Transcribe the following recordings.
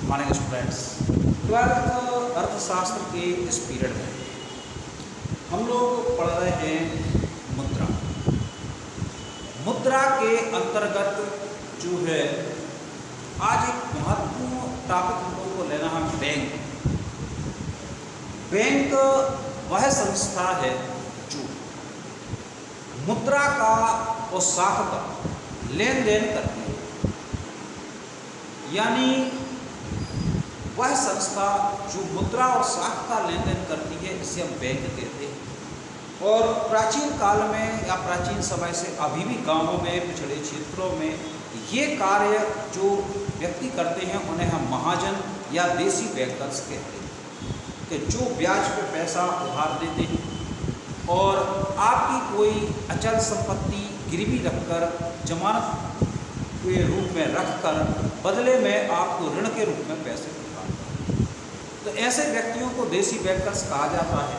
Morning students. 12th अर्थशास्त्र के इस पीरियड में हम लोग पढ़ रहे हैं मुद्रा। मुद्रा के अंतर्गत जो है आज एक महत्वपूर्ण टॉपिक हम लोग को लेना है बैंक। बैंक वह संस्था है जो मुद्रा का और साख का लेन देन करती है, यानी वह संस्था जो मुद्रा और साख का लेन देन करती है इसे हम बैंक कहते हैं। और प्राचीन काल में या प्राचीन समय से अभी भी गांवों में, पिछड़े क्षेत्रों में ये कार्य जो व्यक्ति करते हैं उन्हें हम महाजन या देसी बैंकर्स कहते हैं, कि जो ब्याज पे पैसा उधार देते हैं और आपकी कोई अचल संपत्ति गिरवी रखकर जमानत के रूप में रखकर बदले में आपको ऋण के रूप में पैसे उठाते हैं। तो ऐसे व्यक्तियों को देसी बैंकर्स कहा जाता है।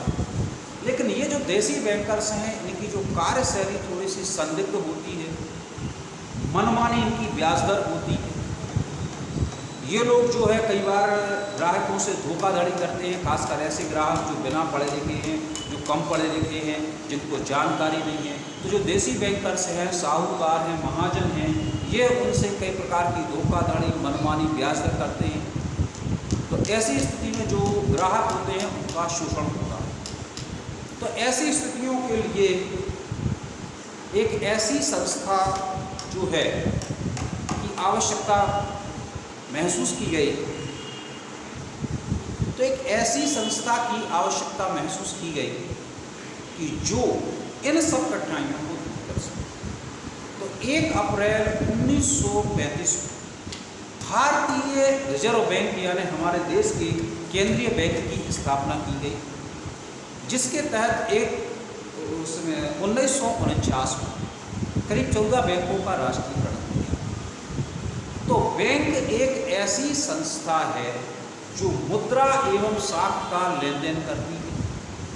लेकिन ये जो देसी बैंकर्स हैं इनकी जो कार्यशैली थोड़ी सी संदिग्ध होती है, मनमानी इनकी ब्याज दर होती है। ये लोग जो है कई बार ग्राहकों से धोखाधड़ी करते हैं, खासकर ऐसे ग्राहक जो बिना पढ़े लिखे हैं, जो कम पढ़े लिखे हैं, जिनको जानकारी नहीं है। तो जो देसी बैंकर्स हैं, साहूकार हैं, महाजन हैं, ये उनसे कई प्रकार की धोखाधड़ी, मनमानी ब्याज दर करते हैं। तो ऐसी स्थिति में जो ग्राहक होते हैं उनका शोषण होता है। तो ऐसी स्थितियों के लिए एक ऐसी संस्था जो है की आवश्यकता महसूस की गई। तो एक ऐसी संस्था की आवश्यकता महसूस की गई कि जो इन सब कठिनाइयों को दूर कर सके। तो 1 अप्रैल 1935 भारतीय रिजर्व बैंक यानी हमारे देश के केंद्रीय बैंक की स्थापना की गई, जिसके तहत उसमें 1949 में करीब 14 बैंकों का राष्ट्रीयकरण किया। तो बैंक एक ऐसी संस्था है जो मुद्रा एवं साख का लेन देन करती है,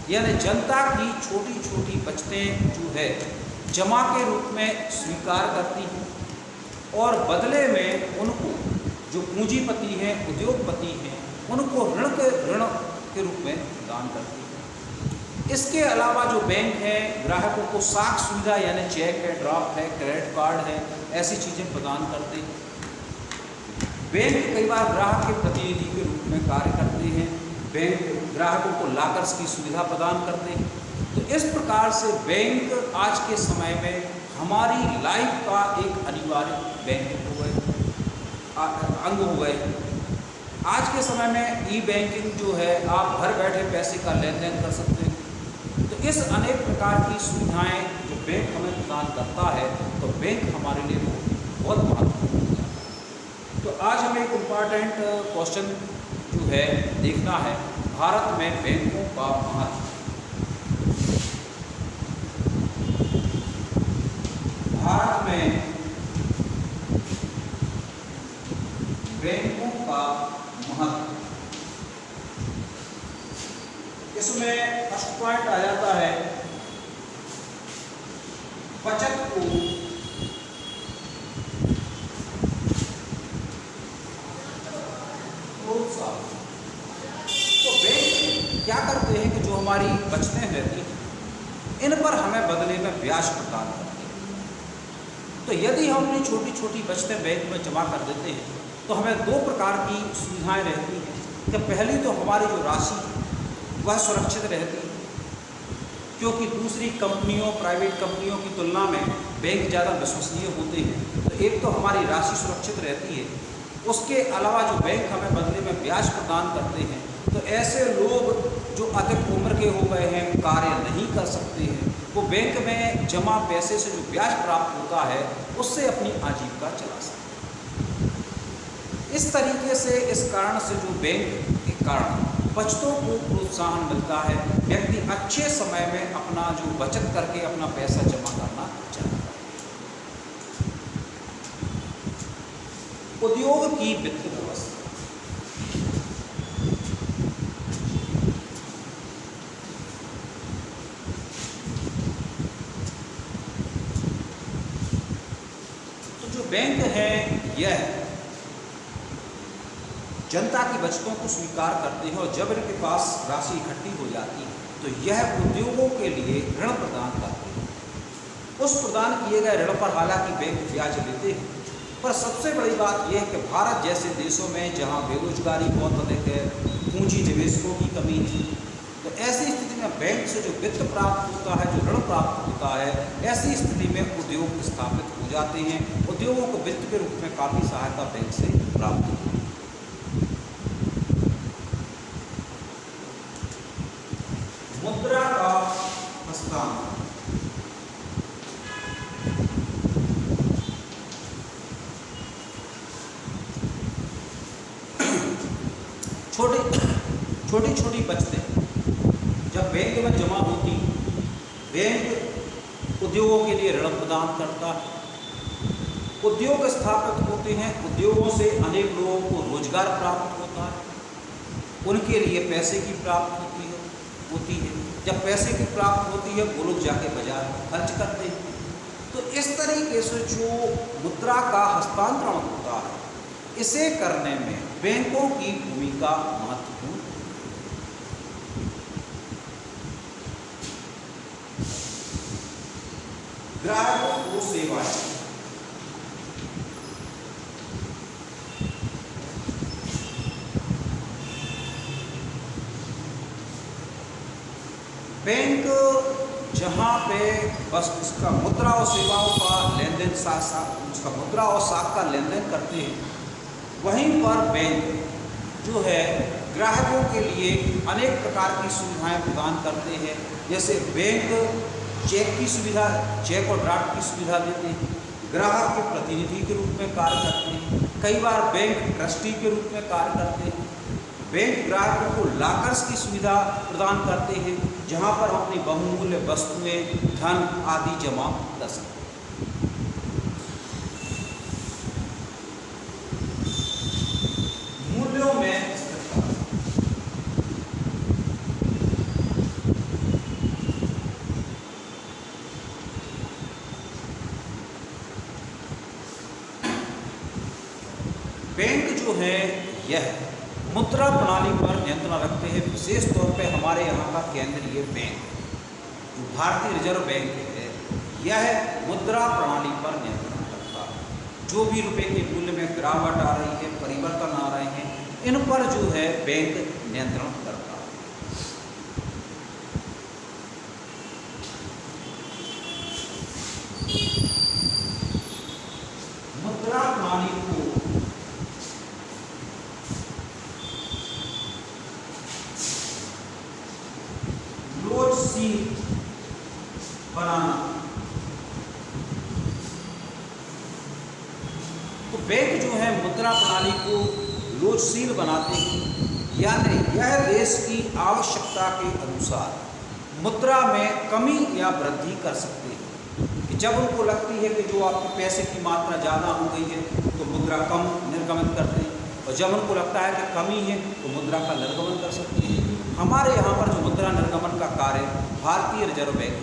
यानी जनता की छोटी छोटी बचतें जो है जमा के रूप में स्वीकार करती है और बदले में उनको जो पूंजीपति हैं, उद्योगपति हैं, उनको ऋण के रूप में प्रदान करती है। इसके अलावा जो बैंक है ग्राहकों को साख सुविधा यानी चेक है, ड्राफ्ट है, क्रेडिट कार्ड है, ऐसी चीज़ें प्रदान करते हैं। बैंक कई बार ग्राहक के प्रतिनिधि के रूप में कार्य करते हैं। बैंक ग्राहकों को लॉकर्स की सुविधा प्रदान करते हैं। तो इस प्रकार से बैंक आज के समय में हमारी लाइफ का एक अनिवार्य बैंक हो गए, अंग हो गए। आज के समय में ई बैंकिंग जो है, आप घर बैठे पैसे का लेन देन कर सकते हैं। तो इस अनेक प्रकार की सुविधाएं जो बैंक हमें प्रदान करता है, तो बैंक हमारे लिए बहुत महत्वपूर्ण है। तो आज हमें एक इम्पॉर्टेंट क्वेश्चन जो है देखना है, भारत में बैंकों का महत्व। भारत में बैंकों का महत्व, इसमें फर्स्ट पॉइंट आ जाता है बचत को प्रोत्साहन। तो बैंक क्या करते हैं कि जो हमारी बचतें रहती हैं इन पर हमें बदले में ब्याज प्रदान करते हैं। तो यदि हम अपनी छोटी छोटी बचतें बैंक में जमा कर देते हैं तो हमें 2 प्रकार की सुविधाएं रहती हैं कि पहली तो हमारी जो राशि वह सुरक्षित रहती है, क्योंकि दूसरी कंपनियों, प्राइवेट कंपनियों की तुलना में बैंक ज़्यादा विश्वसनीय होते हैं। तो एक तो हमारी राशि सुरक्षित रहती है, उसके अलावा जो बैंक हमें बदले में ब्याज प्रदान करते हैं, तो ऐसे लोग जो अधिक उम्र के हो गए हैं, कार्य नहीं कर सकते हैं, वो बैंक में जमा पैसे से जो ब्याज प्राप्त होता है उससे अपनी आजीविका चला सकते हैं। इस तरीके से, इस कारण से जो बैंक के कारण बचतों को प्रोत्साहन मिलता है। व्यक्ति अच्छे समय में अपना जो बचत करके अपना पैसा जमा करना चाहता है। उद्योग की वित्त व्यवस्था, तो जो बैंक है यह जनता की बचतों को स्वीकार करते हैं और जब इनके पास राशि इकट्ठी हो जाती है तो यह उद्योगों के लिए ऋण प्रदान करते हैं। उस प्रदान किए गए ऋण पर हालांकि बैंक ब्याज लेते हैं, पर सबसे बड़ी बात यह है कि भारत जैसे देशों में जहां बेरोजगारी बहुत अधिक है, पूंजी निवेशकों की कमी है, तो ऐसी स्थिति में बैंक से जो वित्त प्राप्त होता है, जो ऋण प्राप्त होता है, ऐसी स्थिति में उद्योग स्थापित हो जाते हैं। उद्योगों को वित्त के रूप में काफ़ी सहायता बैंक से प्राप्त होती है। मुद्रा का हस्तांतरण। छोटी छोटी बचतें जब बैंक में जमा होती, बैंक उद्योगों के लिए ऋण प्रदान करता है, उद्योग स्थापित होते हैं, उद्योगों से अनेक लोगों को रोजगार प्राप्त होता है, उनके लिए पैसे की प्राप्त होती है। जब पैसे की प्राप्त होती है वो लोग जाके बाजार में खर्च करते हैं। तो इस तरीके से जो मुद्रा का हस्तांतरण होता है, इसे करने में बैंकों की भूमिका महत्वपूर्ण है। ग्राहकों को सेवाएं। बैंक जहाँ पे बस इसका मुद्रा और सेवाओं का लेन देन उसका मुद्रा और साख का लेन देन करते हैं, वहीं पर बैंक जो है ग्राहकों के लिए अनेक प्रकार की सुविधाएं प्रदान करते हैं। जैसे बैंक चेक की सुविधा, चेक और ड्राफ्ट की सुविधा देते हैं, ग्राहक के प्रतिनिधि के रूप में कार्य करते हैं, कई बार बैंक ट्रस्टी के रूप में कार्य करते हैं। बैंक ग्राहकों को लॉकर्स की सुविधा प्रदान करते हैं, जहां पर अपनी बहुमूल्य वस्तुएं, धन आदि जमा कर सकते हैं। मूल्यों में बैंक जो है यह मुद्रा प्रणाली पर नियंत्रण रखते हैं। विशेष तौर पे हमारे यहाँ का केंद्रीय बैंक जो भारतीय रिजर्व बैंक है, यह मुद्रा प्रणाली पर नियंत्रण रखता है। जो भी रुपए के मूल्य में गिरावट आ रही है, परिवर्तन आ रहे हैं, इन पर जो है बैंक नियंत्रण करता है। मुद्रा प्रणाली को लोचशील बनाना। तो बैंक जो है मुद्रा प्रणाली को लोचशील बनाते हैं, यानी यह देश की आवश्यकता के अनुसार मुद्रा में कमी या वृद्धि कर सकते हैं। कि जब उनको लगती है कि जो आपके पैसे की मात्रा ज़्यादा हो गई है तो मुद्रा कम निर्गमन करते हैं, और जब उनको लगता है कि कमी है तो मुद्रा का निर्गमन कर सकते हैं। हमारे यहाँ पर जो मुद्रा निर्गमन का कार्य भारतीय रिजर्व बैंक